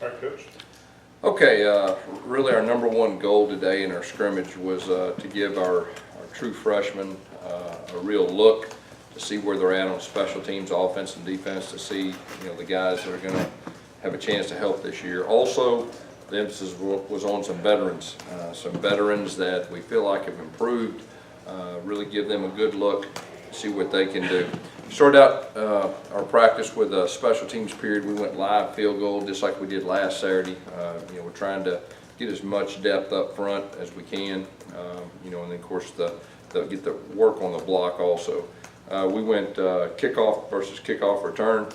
All right, Coach. Okay, really our number one goal today in our scrimmage was to give our true freshmen a real look to see where they're at on special teams, offense and defense, to see the guys that are going to have a chance to help this year. Also, the emphasis was on some veterans that we feel like have improved. Really give them a good look, see what they can do. Started out our practice with a special teams period. We went live field goal just like we did last Saturday. We're trying to get as much depth up front as we can, and then of course get the work on the block also. We went kickoff versus kickoff return.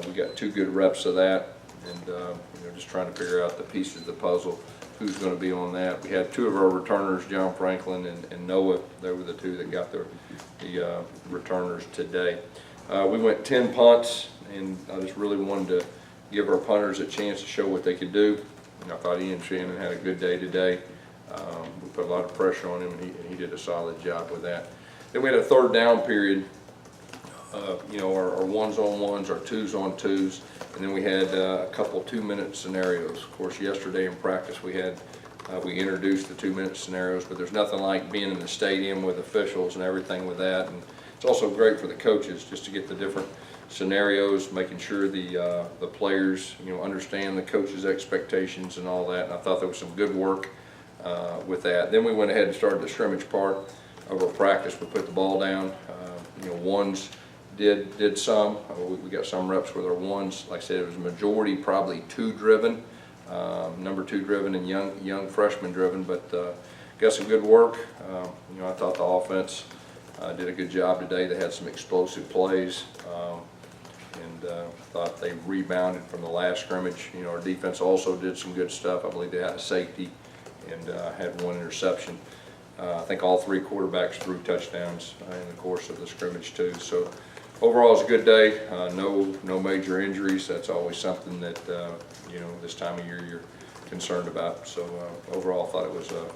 We got 2 good reps of that, and just trying to figure out the pieces of the puzzle, who's going to be on that. We had 2 of our returners, John Franklin and Noah. They were the 2 that got the returners today. We went 10 punts, and I just really wanted to give our punters a chance to show what they could do. And I thought Ian Shannon had a good day today. We put a lot of pressure on him, and he did a solid job with that. Then we had a 3rd down period. Our 1s-on-1s, our 2s-on-2s, and then we had a couple 2-minute scenarios. Of course, yesterday in practice we introduced the 2-minute scenarios, but there's nothing like being in the stadium with officials and everything with that. And it's also great for the coaches just to get the different scenarios, making sure the players understand the coaches' expectations and all that. And I thought there was some good work with that. Then we went ahead and started the scrimmage part of our practice. We put the ball down. Ones did some. We got some reps with our ones. Like I said, it was a majority probably 2 driven, number 2 driven and young freshman driven, but got some good work. I thought the offense did a good job today. They had some explosive plays, and thought they rebounded from the last scrimmage. Our defense also did some good stuff. I believe they had a safety and had 1 interception. I think all 3 quarterbacks threw touchdowns in the course of the scrimmage too. So overall, it's a good day. No major injuries. That's always something that this time of year you're concerned about. So overall, I thought it was a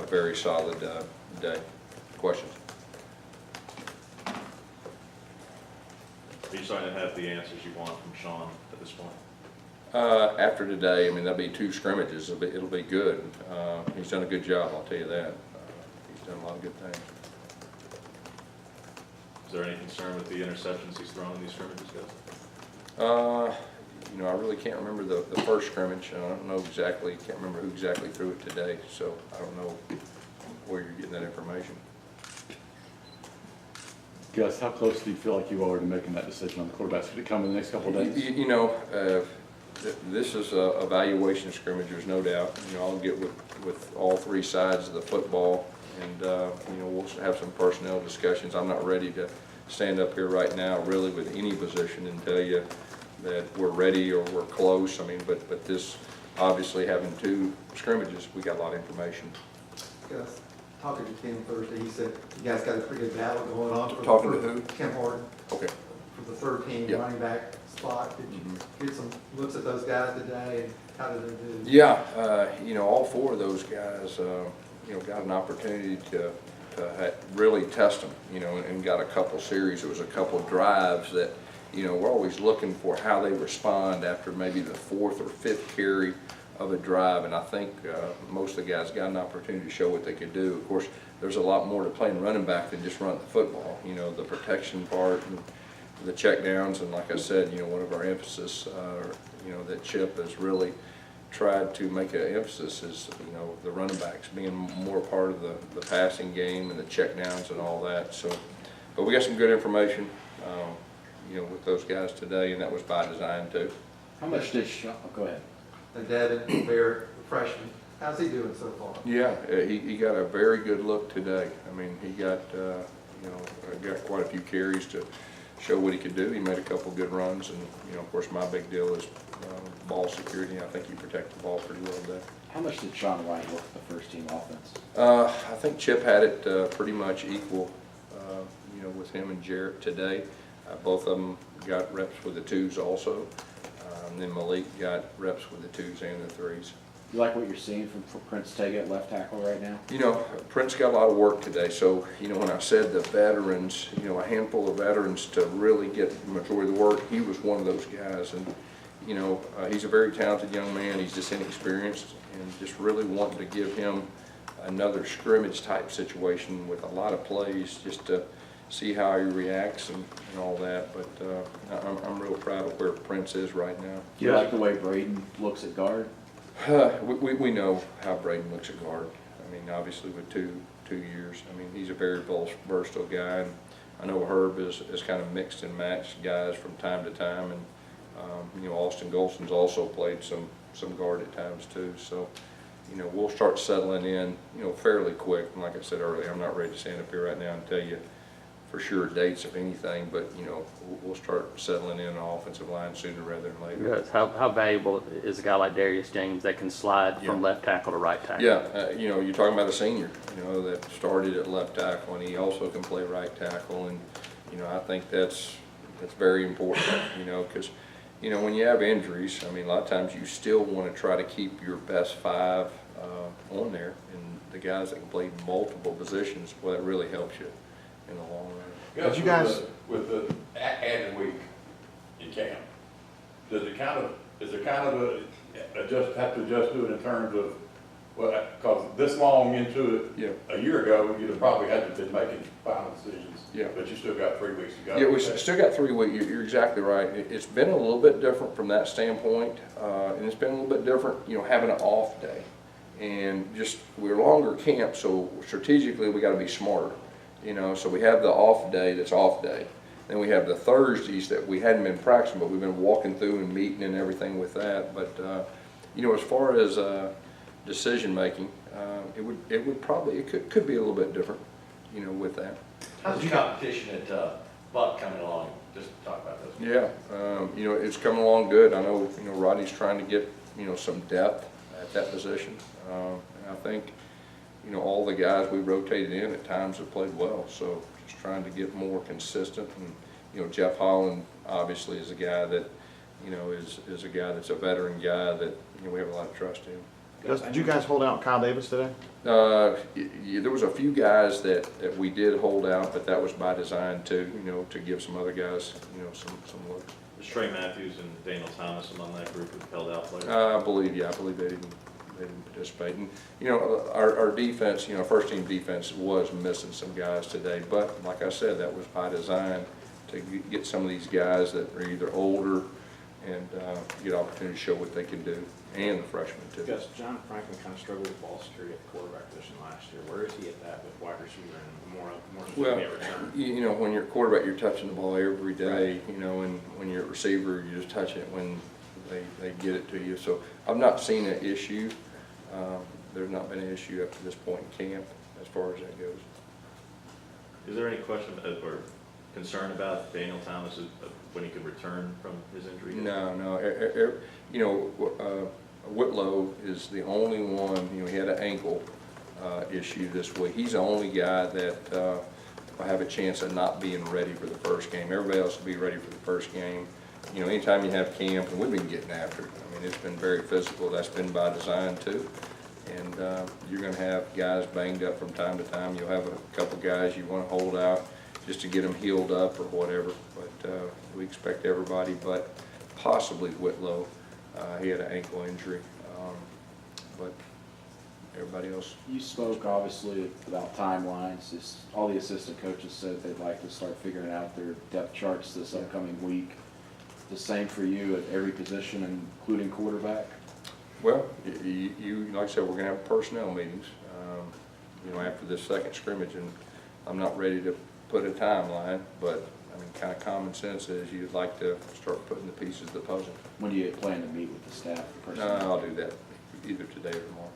very solid day. Questions? Are you starting to have the answers you want from Sean at this point? After today, there'll be 2 scrimmages. It'll be good. He's done a good job, I'll tell you that. He's done a lot of good things. Is there any concern with the interceptions he's thrown in these scrimmages, guys? I really can't remember the first scrimmage. I don't know exactly. Can't remember who exactly threw it today. So I don't know where you're getting that information. Gus, how close do you feel like you are to making that decision on the quarterbacks? Could it come in the next couple of days? This is a evaluation of scrimmage. There's no doubt. I'll get with all 3 sides of the football, and we'll have some personnel discussions. I'm not ready to stand up here right now, really, with any position and tell you that we're ready or we're close. But this, obviously, having 2 scrimmages, we got a lot of information. Gus, talking to Tim Thursday, he said you guys got a pretty good battle going on. Talking to who? Tim Horton. Okay. For the 3rd team running back spot. Did you get some looks at those guys today, and how did they do? Yeah, all 4 of those guys, got an opportunity to really test them, and got a couple series. There was a couple drives that, we're always looking for how they respond after maybe the 4th or 5th carry of a drive, and I think most of the guys got an opportunity to show what they could do. Of course, there's a lot more to playing running back than just run the football. The protection part and the check downs, and like I said, one of our emphasis, that Chip has really tried to make an emphasis is, the running backs being more part of the passing game and the check downs and all that. So, but we got some good information, with those guys today, and that was by design too. How much did Sean, go ahead. And Devin Barrett, freshman, how's he doing so far? Yeah, he got a very good look today. He got, got quite a few carries to show what he could do. He made a couple good runs, and of course my big deal is ball security. I think he protected the ball pretty well today. How much did Sean White work the 1st team offense? I think Chip had it pretty much equal, with him and Jarrett today. Both of them got reps with the 2s also. And then Malik got reps with the 2s and the 3s. You like what you're seeing from Prince Tega at left tackle right now? Prince got a lot of work today. So, when I said the veterans, a handful of veterans to really get the majority of the work, he was one of those guys. And, you know, he's a very talented young man. He's just inexperienced, and just really wanting to give him another scrimmage type situation with a lot of plays just to see how he reacts and all that. But I'm real proud of where Prince is right now. Do you like the way Braden looks at guard? We know how Braden looks at guard. I mean, obviously with two years, I mean, he's a very versatile guy. And I know Herb is kind of mixed and matched guys from time to time, and you know, Austin Golson's also played some guard at times too. So, you know, we'll start settling in, you know, fairly quick. And like I said earlier, I'm not ready to stand up here right now and tell you for sure dates of anything, but you know, we'll start settling in on offensive line sooner rather than later. Yes. How valuable is a guy like Darius James that can slide from left tackle to right tackle? Yeah, you know, you're talking about a senior, you know, that started at left tackle, and he also can play right tackle, and you know, I think that's very important, you know, because you know, when you have injuries, I mean, a lot of times you still want to try to keep your best five on there, and the guys that can play multiple positions, well, that really helps you in the long run. Gus, you guys with the added week in camp, does it kind of have to adjust to it in terms of, well, because this long into it, a year ago, you'd have probably had to have been making final decisions. Yeah. But you still got 3 weeks to go. Yeah, we still got 3 weeks. You're exactly right. It's been a little bit different from that standpoint, and it's been a little bit different, you know, having an off day, and just we're longer camp, so strategically we got to be smarter. You know, so we have the off day that's off day. Then we have the Thursdays that we hadn't been practicing, but we've been walking through and meeting and everything with that. But, you know, as far as decision making, it could be a little bit different, you know, with that. How's the competition at Buck coming along? Just talk about those. Yeah, you know, it's coming along good. I know, you know, Rodney's trying to get, you know, some depth at that position. And I think, you know, all the guys we rotated in at times have played well, so just trying to get more consistent. And you know, Jeff Holland obviously is a guy that, you know, is a guy that's a veteran guy that, you know, we have a lot of trust in. Did you guys hold out Kyle Davis today? There was a few guys that we did hold out, but that was by design too, you know, to give some other guys, you know, some looks. Is Trey Matthews and Daniel Thomas among that group of held out players? I believe they didn't participate. And you know, our defense, you know, first team defense was missing some guys today, but like I said, that was by design to get some of these guys that are either older and get opportunity to show what they can do, and the freshmen too. Gus, John Franklin kind of struggled with ball security at the quarterback position last year. Where is he at that with wide receiver and more Well, at return? you know, when you're a quarterback, you're touching the ball every day, you know, and when you're a receiver, you just touch it when they get it to you. So I've not seen an issue. There's not been an issue up to this point in camp as far as that goes. Is there any question or concern about Daniel Thomas when he could return from his injury? No. You know, Whitlow is the only one, you know, he had an ankle issue this week. He's the only guy that will have a chance of not being ready for the first game. Everybody else will be ready for the first game. You know, anytime you have camp, and we've been getting after it. I mean, it's been very physical. That's been by design too. And you're going to have guys banged up from time to time. You'll have a couple guys you want to hold out just to get them healed up or whatever. But we expect everybody, but possibly Whitlow. He had an ankle injury, but everybody else. You spoke obviously about timelines. All the assistant coaches said they'd like to start figuring out their depth charts this upcoming week. The same for you at every position, including quarterback? Well, you like I said, we're going to have personnel meetings, you know, after this second scrimmage, and I'm not ready to put a timeline, but I mean, kind of common sense is you'd like to start putting the pieces of the puzzle. When do you plan to meet with the staff? I'll do that either today or tomorrow.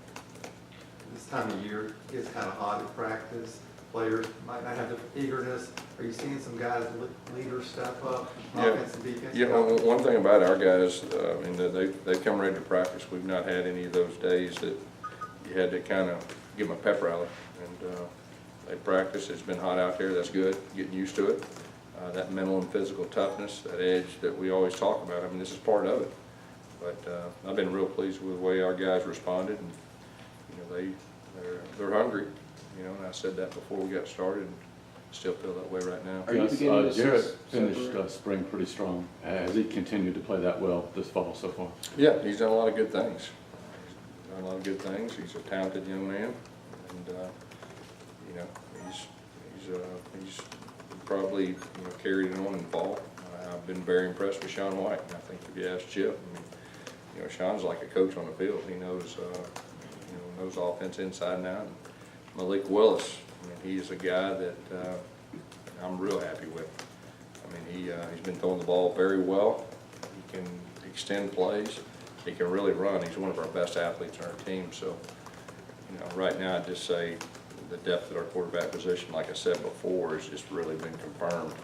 This time of year, it gets kind of hot at practice. Players might not have the eagerness. Are you seeing some guys, leaders step up, offense and defense? Yeah, one thing about our guys, I mean, they've come ready to practice. We've not had any of those days that you had to kind of give them a pep rally. And they practice. It's been hot out there. That's good. Getting used to it. That mental and physical toughness, that edge that we always talk about. I mean, this is part of it. But I've been real pleased with the way our guys responded, and you know, they're hungry. You know, and I said that before we got started. still feel that way right now. Are you Gus, beginning to see Jarrett separate- finished spring pretty strong. Has he continued to play that well this fall so far? Yeah, he's done a lot of good things. He's done a lot of good things. He's a talented young man, and you know, he's probably carried it on in fall. I've been very impressed with Sean White, and I think if you ask Chip, I mean, Sean's like a coach on the field. He knows knows offense inside and out. And Malik Willis, I mean, he's a guy that I'm real happy with. I mean, he's been throwing the ball very well. He can extend plays. He can really run. He's one of our best athletes on our team. So, right now I'd just say the depth at our quarterback position, like I said before, has just really been confirmed.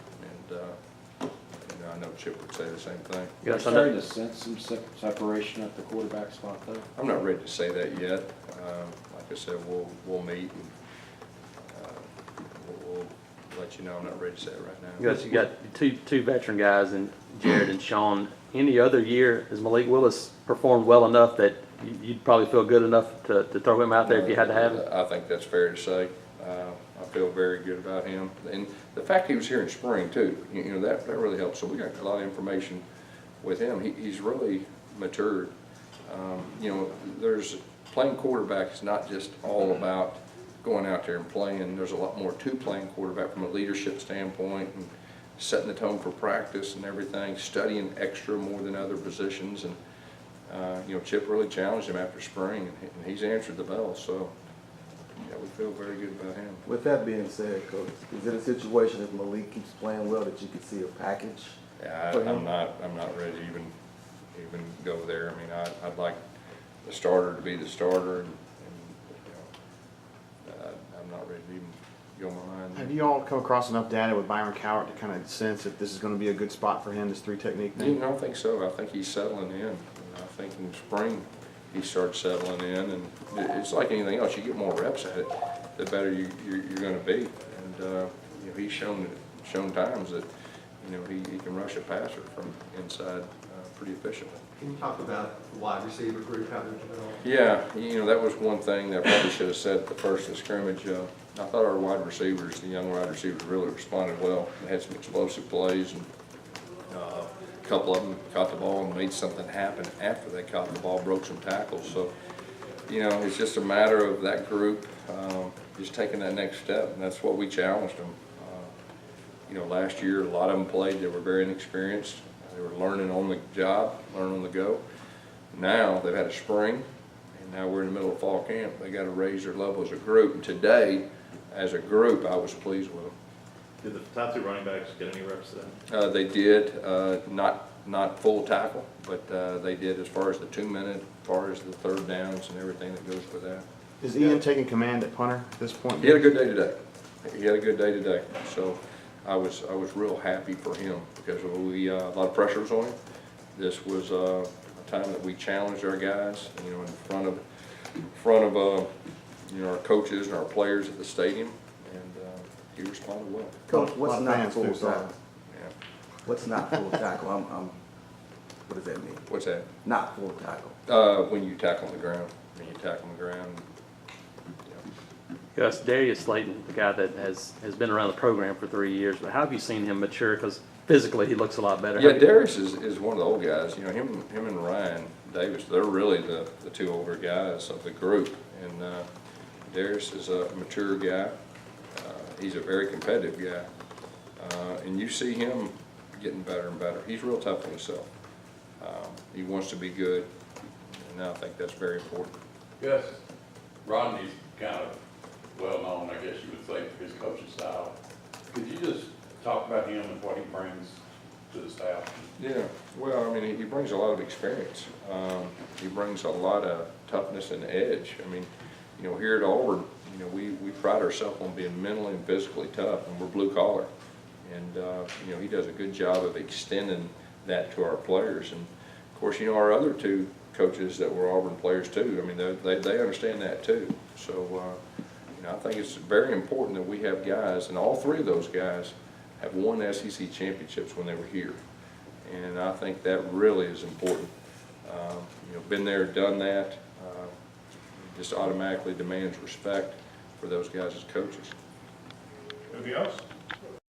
And I know Chip would say the same thing. You're starting to sense some separation at the quarterback spot, though? I'm not ready to say that yet. Like I said, we'll meet and we'll let you know. I'm not ready to say it right now. You got two veteran guys, and Jared and Sean. Any other year, has Malik Willis performed well enough that you'd probably feel good enough to throw him out there if you had to have him? I think that's fair to say. I feel very good about him. And the fact he was here in spring, too, that really helps. So we got a lot of information with him. He's really matured. There's playing quarterback is not just all about going out there and playing. There's a lot more to playing quarterback from a leadership standpoint and setting the tone for practice and everything, studying extra more than other positions. And, Chip really challenged him after spring, and he's answered the bell. So, yeah, we feel very good about him. With that being said, Coach, is it a situation if Malik keeps playing well that you could see a package? Yeah, I'm not ready to even go there. I mean, I'd like the starter to be the starter, and I'm not ready to even go behind. Have you all come across enough data with Byron Cowart to kind of sense if this is going to be a good spot for him, this three-technique thing? I think so. I think he's settling in. I think in spring he starts settling in, and it's like anything else. You get more reps at it, the better you're going to be. And he's shown times that he can rush a passer from inside pretty efficiently. Can you talk about the wide receiver group, how they're developing? Yeah, that was one thing that I probably should have said at the first of the scrimmage. I thought our wide receivers, the young wide receivers, really responded well. They had some explosive plays, and a couple of them caught the ball and made something happen after they caught the ball, broke some tackles. So, it's just a matter of that group just taking that next step, and that's what we challenged them. Last year, a lot of them played. They were very inexperienced. They were learning on the job, learning on the go. Now they've had a spring, and now we're in the middle of fall camp. They got to raise their level as a group. And today, as a group, I was pleased with them. Did the top two running backs get any reps then? They did, not full tackle, but they did as far as the 2-minute, as far as the third downs and everything that goes with that. Is Ian taking command at punter at this point? He had a good day today. So I was real happy for him because a lot of pressure was on him. This was a time that we challenged our guys, in front of our coaches and our players at the stadium, and he responded well. Coach, what's not full too, sorry. tackle? Yeah. What's not full tackle? What does that mean? What's that? Not full tackle. When you tackle on the ground. When you tackle on the ground. Gus, Darius Slayton, the guy that has been around the program for 3 years, but how have you seen him mature? Because physically he looks a lot better. Yeah, Darius is one of the old guys. Him and Ryan Davis, they're really the two older guys of the group. And Darius is a mature guy. He's a very competitive guy. And you see him getting better and better. He's real tough on himself. He wants to be good, and I think that's very important. Yes, Rodney's kind of well-known, I guess you would say, for his coaching style. Could you just talk about him and what he brings to the staff? Yeah, well, I mean, he brings a lot of experience. He brings a lot of toughness and edge. I mean, here at Auburn, we pride ourselves on being mentally and physically tough, and we're blue collar. And, he does a good job of extending that to our players. And, of course, our other two coaches that were Auburn players, too, I mean, they understand that, too. So, I think it's very important that we have guys, and all three of those guys have won SEC championships when they were here. And I think that really is important. Been there, done that, just automatically demands respect for those guys as coaches. Anything else?